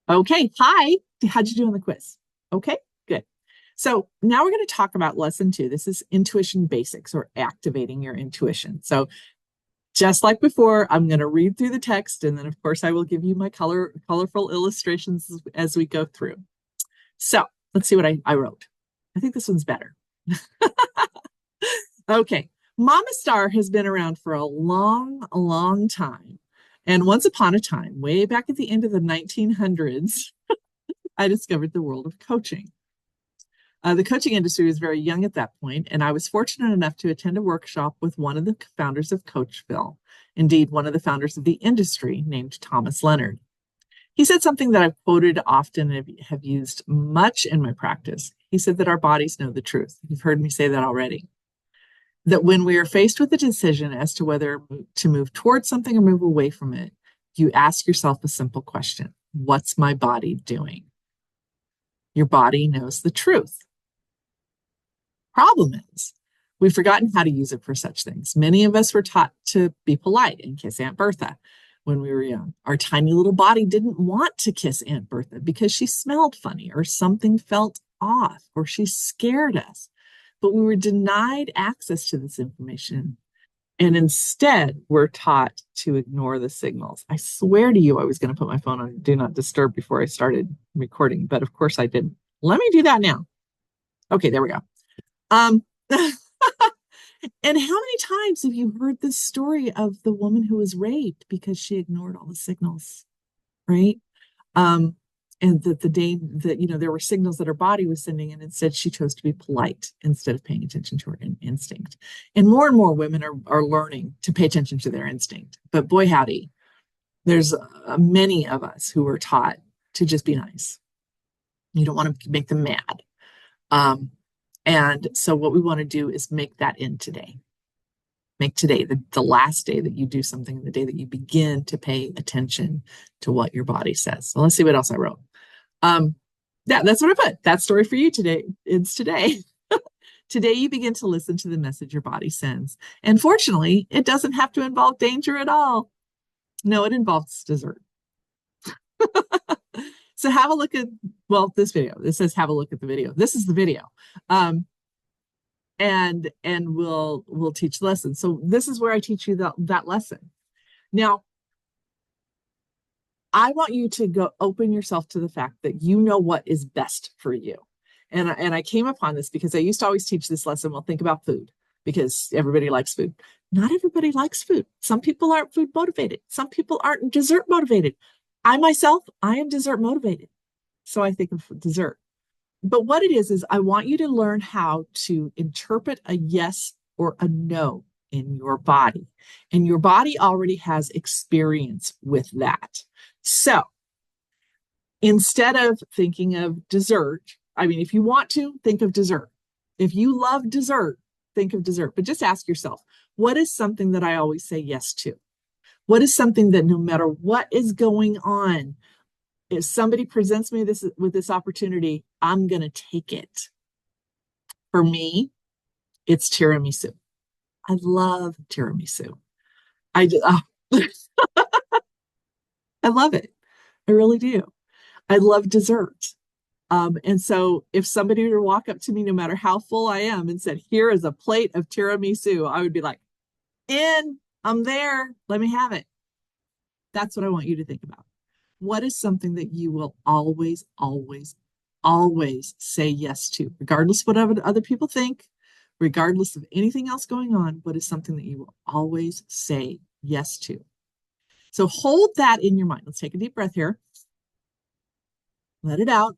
Okay, hi. How'd you do on the quiz? Okay, good. So now we're going to talk about lesson two. This is intuition basics or activating your intuition. So just like before, I'm going to read through the text, and then of course I will give you my colorful illustrations as we go through. So let's see what I wrote. I think this one's better. Okay, Mama Star has been around for a long time. And once upon a time, way back at the end of the 1900s, I discovered the world of coaching. The coaching industry was very young at that point, and I was fortunate enough to attend a workshop with one of the founders of Coachville, indeed, one of the founders of the industry, named Thomas Leonard. He said something that I've quoted often and have used much in my practice. He said that our bodies know the truth. You've heard me say that already. That when we are faced with a decision as to whether to move towards something or move away from it, you ask yourself a simple question: what's my body doing? Your body knows the truth. Problem is, we've forgotten how to use it for such things. Many of us were taught to be polite and kiss Aunt Bertha when we were young. Our tiny little body didn't want to kiss Aunt Bertha because she smelled funny or something felt off or she scared us. But we were denied access to this information. And instead, we're taught to ignore the signals. I swear to you, I was going to put my phone on Do Not Disturb before I started recording, but of course I didn't. Let me do that now. Okay, there we go. And how many times have you heard this story of the woman who was raped because she ignored all the signals, right? And that the day that, there were signals that her body was sending, and instead she chose to be polite instead of paying attention to her instinct. And more women are learning to pay attention to their instinct. But boy, howdy, there's many of us who were taught to just be nice. You don't want to make them mad. And so what we want to do is make that end today. Make today the last day that you do something, the day that you begin to pay attention to what your body says. So let's see what else I wrote. That's what I put. That story for you today. It's today. Today you begin to listen to the message your body sends. And fortunately, it doesn't have to involve danger at all. No, it involves dessert. So have a look at, this video. It says have a look at the video. This is the video. And we'll teach lessons. So this is where I teach you that lesson. Now, I want you to go open yourself to the fact that you know what is best for you. And I came upon this because I used to always teach this lesson. Well, think about food, because everybody likes food. Not everybody likes food. Some people aren't food motivated. Some people aren't dessert motivated. I myself, I am dessert motivated. So I think of dessert. But what it is I want you to learn how to interpret a yes or a no in your body. And your body already has experience with that. So instead of thinking of dessert, if you want to, think of dessert. If you love dessert, think of dessert. But just ask yourself, what is something that I always say yes to? What is something that no matter what is going on, if somebody presents me with this opportunity, I'm going to take it. For me, it's tiramisu. I love tiramisu. I love it. I really do. I love dessert. And so if somebody were to walk up to me, no matter how full I am, and said, here is a plate of tiramisu, I would be like, I'm there. Let me have it. That's what I want you to think about. What is something that you will always say yes to, regardless of what other people think, regardless of anything else going on? What is something that you will always say yes to? So hold that in your mind. Let's take a deep breath here. Let it out.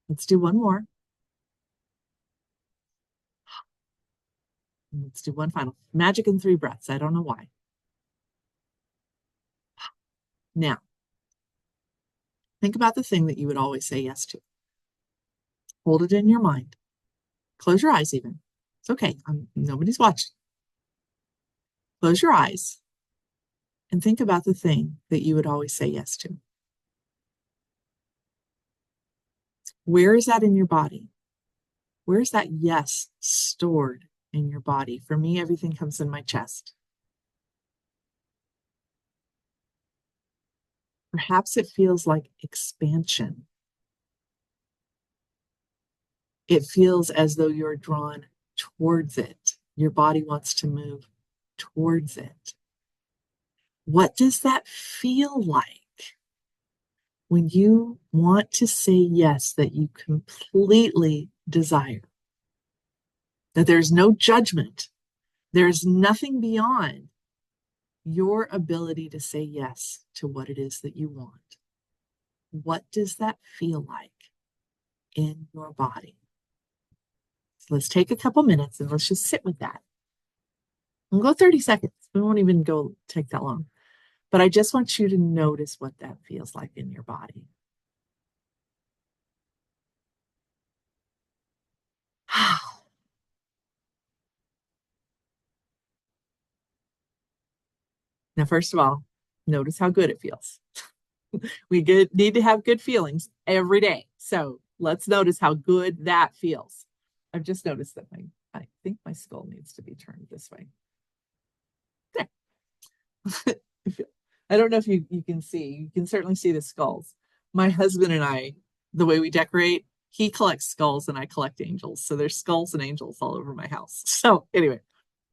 Let's do one more. Let's do one final. Magic in 3 breaths. I don't know why. Now, think about the thing that you would always say yes to. Hold it in your mind. Close your eyes even. It's okay. Nobody's watching. Close your eyes and think about the thing that you would always say yes to. Where is that in your body? Where is that yes stored in your body? For me, everything comes in my chest. Perhaps it feels like expansion. It feels as though you're drawn towards it. Your body wants to move towards it. What does that feel like when you want to say yes that you completely desire? That there's no judgment, there's nothing beyond your ability to say yes to what it is that you want. What does that feel like in your body? So let's take a couple minutes and let's just sit with that. We'll go 30 seconds. We won't even go take that long. But I just want you to notice what that feels like in your body. Now, first of all, notice how good it feels. Need to have good feelings every day. So let's notice how good that feels. I've just noticed that I think my skull needs to be turned this way. There. I don't know if you can see. You can certainly see the skulls. My husband and I, the way we decorate, he collects skulls and I collect angels. So there's skulls and angels all over my house. So anyway,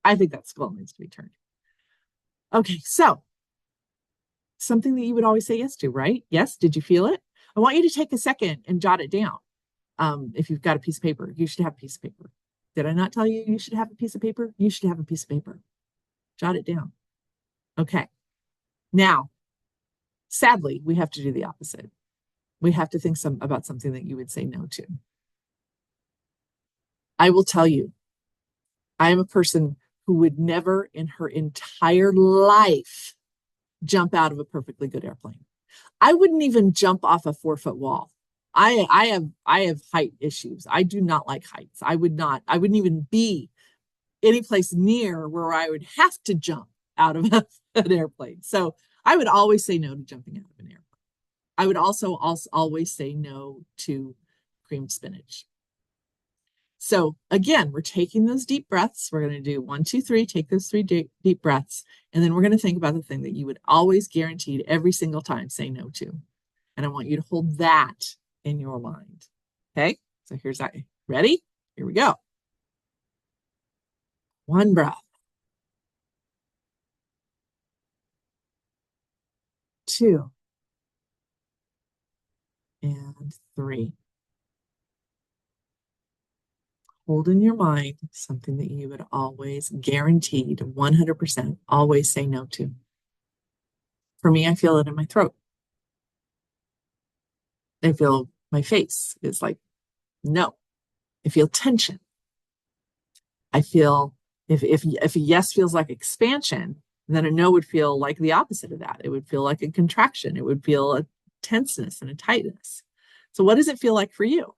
I think that skull needs to be turned. Okay, so something that you would always say yes to, right? Yes, did you feel it? I want you to take a second and jot it down. If you've got a piece of paper, you should have a piece of paper. Did I not tell you you should have a piece of paper? You should have a piece of paper. Jot it down. Okay. Now, sadly, we have to do the opposite. We have to think about something that you would say no to. I will tell you, I am a person who would never in her entire life jump out of a perfectly good airplane. I wouldn't even jump off a 4-foot wall. I have height issues. I do not like heights. I wouldn't even be any place near where I would have to jump out of an airplane. So I would always say no to jumping out of an airplane. I would also always say no to creamed spinach. So again, we're taking those deep breaths. We're going to do 1, 2, 3, take those 3 deep breaths. And then we're going to think about the thing that you would always guaranteed every single time say no to. And I want you to hold that in your mind. Okay, so here's that. Ready? Here we go. 1 breath. 2. And 3. Hold in your mind something that you would always guaranteed 100% always say no to. For me, I feel it in my throat. I feel my face is like, no. I feel tension. I feel if a yes feels like expansion, then a no would feel like the opposite of that. It would feel like a contraction. It would feel a tenseness and a tightness. So what does it feel like for you?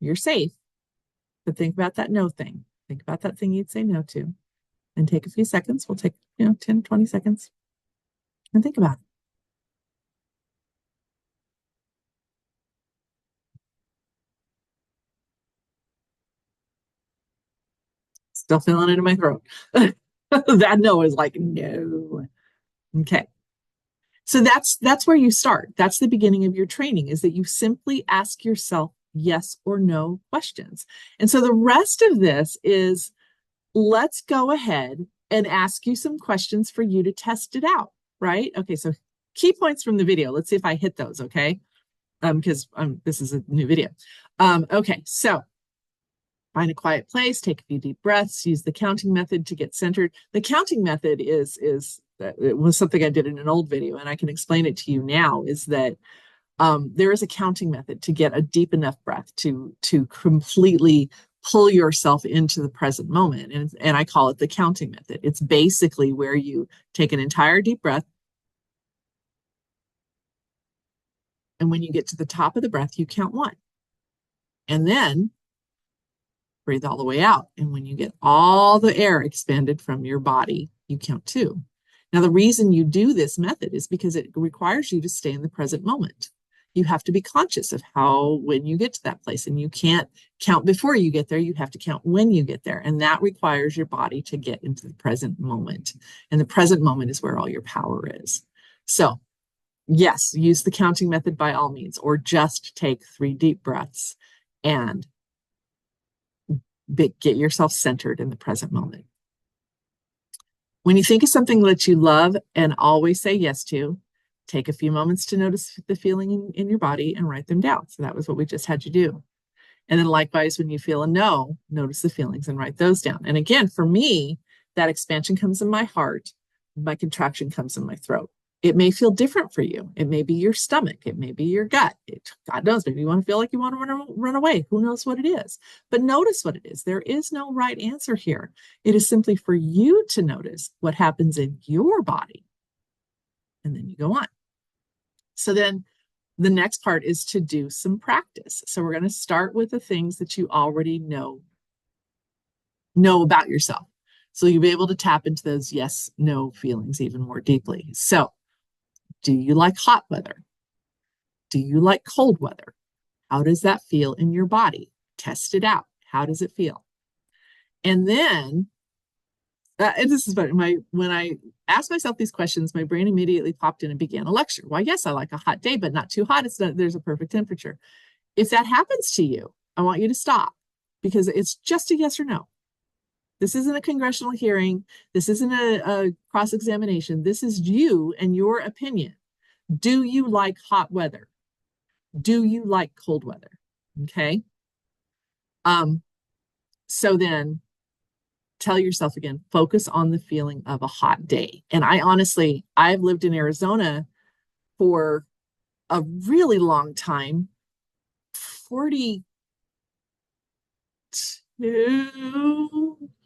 You're safe, but think about that no thing. Think about that thing you'd say no to. And take a few seconds. We'll take, 10, 20 seconds and think about it. Still feeling it in my throat. That no is like, no. Okay. So that's where you start. That's the beginning of your training, is that you simply ask yourself yes or no questions. And so the rest of this is, let's go ahead and ask you some questions for you to test it out, right? Okay, so key points from the video. Let's see if I hit those, okay? Because this is a new video. Okay, so find a quiet place, take a few deep breaths, use the counting method to get centered. The counting method it was something I did in an old video, and I can explain it to you now, is that there is a counting method to get a deep enough breath to completely pull yourself into the present moment. And I call it the counting method. It's basically where you take an entire deep breath. And when you get to the top of the breath, you count 1. And then breathe all the way out. And when you get all the air expanded from your body, you count 2. Now, the reason you do this method is because it requires you to stay in the present moment. You have to be conscious of when you get to that place, and you can't count before you get there. You have to count when you get there. And that requires your body to get into the present moment. And the present moment is where all your power is. So yes, use the counting method by all means, or just take 3 deep breaths and get yourself centered in the present moment. When you think of something that you love and always say yes to, take a few moments to notice the feeling in your body and write them down. So that was what we just had you do. And then likewise, when you feel a no, notice the feelings and write those down. And again, for me, that expansion comes in my heart, my contraction comes in my throat. It may feel different for you. It may be your stomach. It may be your gut. God knows, maybe you want to feel like you want to run away. Who knows what it is? But notice what it is. There is no right answer here. It is simply for you to notice what happens in your body. And then you go on. So then the next part is to do some practice. So we're going to start with the things that you already know about yourself. So you'll be able to tap into those yes, no feelings even more deeply. So do you like hot weather? Do you like cold weather? How does that feel in your body? Test it out. How does it feel? And then, and this is funny, when I asked myself these questions, my brain immediately popped in and began a lecture. Why, yes, I like a hot day, but not too hot. There's a perfect temperature. If that happens to you, I want you to stop, because it's just a yes or no. This isn't a congressional hearing. This isn't a cross-examination. This is you and your opinion. Do you like hot weather? Do you like cold weather? Okay. So then tell yourself again, focus on the feeling of a hot day. And I've lived in Arizona for a really long time, 42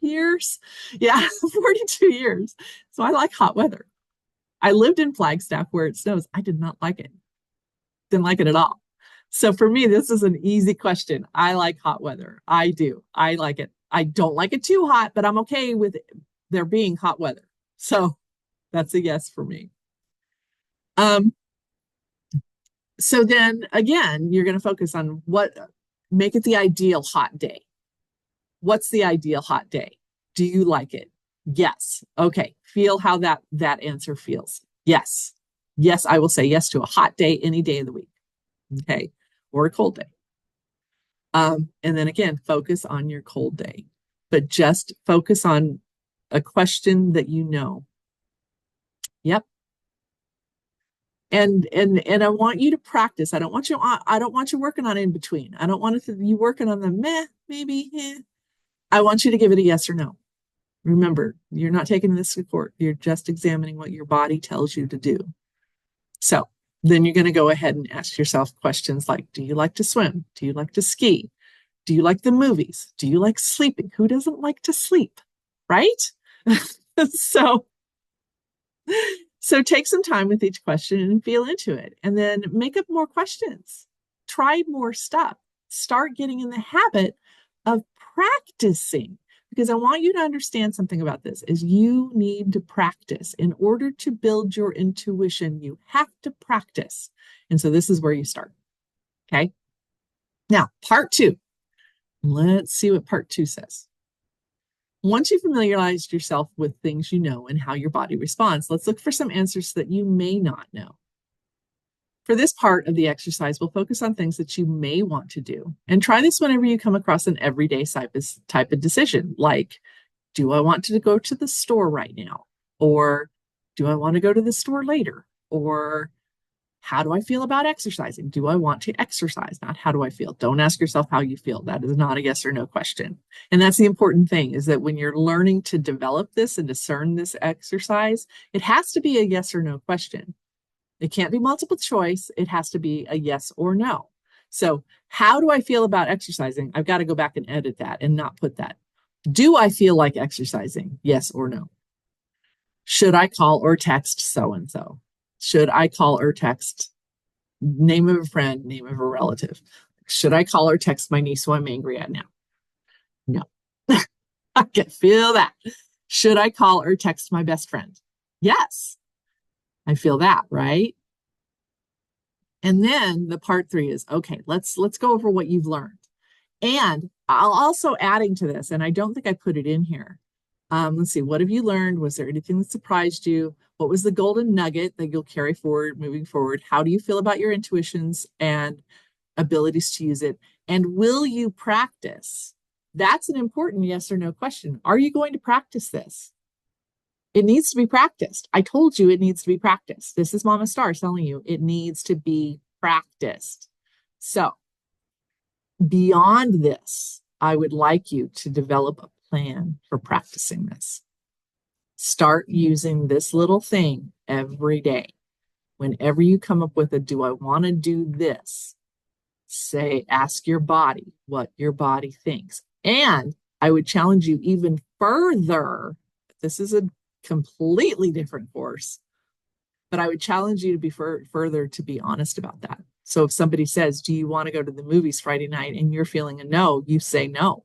years. Yeah, 42 years. So I like hot weather. I lived in Flagstaff where it snows. I did not like it. Didn't like it at all. So for me, this is an easy question. I like hot weather. I do. I like it. I don't like it too hot, but I'm okay with there being hot weather. So that's a yes for me. So then again, you're going to focus on make it the ideal hot day. What's the ideal hot day? Do you like it? Yes. Okay. Feel how that answer feels. Yes. Yes, I will say yes to a hot day any day of the week. Okay. Or a cold day. And then again, focus on your cold day, but just focus on a question that you know. Yep. And I want you to practice. I don't want you working on in between. I don't want you working on the meh, maybe. I want you to give it a yes or no. Remember, you're not taking this to court. You're just examining what your body tells you to do. So then you're going to go ahead and ask yourself questions like, do you like to swim? Do you like to ski? Do you like the movies? Do you like sleeping? Who doesn't like to sleep? Right? So take some time with each question and feel into it, and then make up more questions. Try more stuff. Start getting in the habit of practicing, because I want you to understand something about this is you need to practice. In order to build your intuition, you have to practice. And so this is where you start. Okay. Now, part 2. Let's see what part 2 says. Once you've familiarized yourself with things you know and how your body responds, let's look for some answers that you may not know. For this part of the exercise, we'll focus on things that you may want to do. And try this whenever you come across an everyday type of decision, like, do I want to go to the store right now? Or do I want to go to the store later? Or how do I feel about exercising? Do I want to exercise? Not how do I feel? Don't ask yourself how you feel. That is not a yes or no question. And that's the important thing, is that when you're learning to develop this and discern this exercise, it has to be a yes or no question. It can't be multiple choice. It has to be a yes or no. So how do I feel about exercising? I've got to go back and edit that and not put that. Do I feel like exercising? Yes or no. Should I call or text so-and-so? Should I call or text name of a friend, name of a relative? Should I call or text my niece who I'm angry at now? No. I can feel that. Should I call or text my best friend? Yes. I feel that, right? And then the part 3 is, okay, let's go over what you've learned. And I'll also adding to this, and I don't think I put it in here. Let's see, what have you learned? Was there anything that surprised you? What was the golden nugget that you'll carry forward moving forward? How do you feel about your intuitions and abilities to use it? And will you practice? That's an important yes or no question. Are you going to practice this? It needs to be practiced. I told you it needs to be practiced. This is Mama Star telling you it needs to be practiced. So beyond this, I would like you to develop a plan for practicing this. Start using this little thing every day. Whenever you come up with a, do I want to do this? Say, ask your body what your body thinks. And I would challenge you even further. This is a completely different course, but I would challenge you to be further to be honest about that. So if somebody says, do you want to go to the movies Friday night, and you're feeling a no, you say no.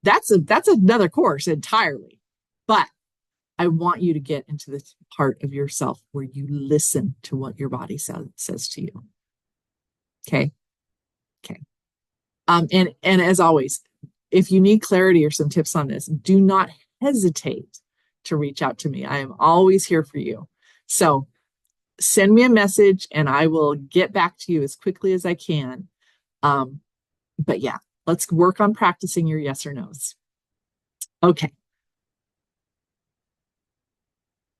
That's another course entirely. But I want you to get into the part of yourself where you listen to what your body says to you. Okay. Okay. And as always, if you need clarity or some tips on this, do not hesitate to reach out to me. I am always here for you. So send me a message and I will get back to you as quickly as I can. But yeah, let's work on practicing your yes or no's. Okay.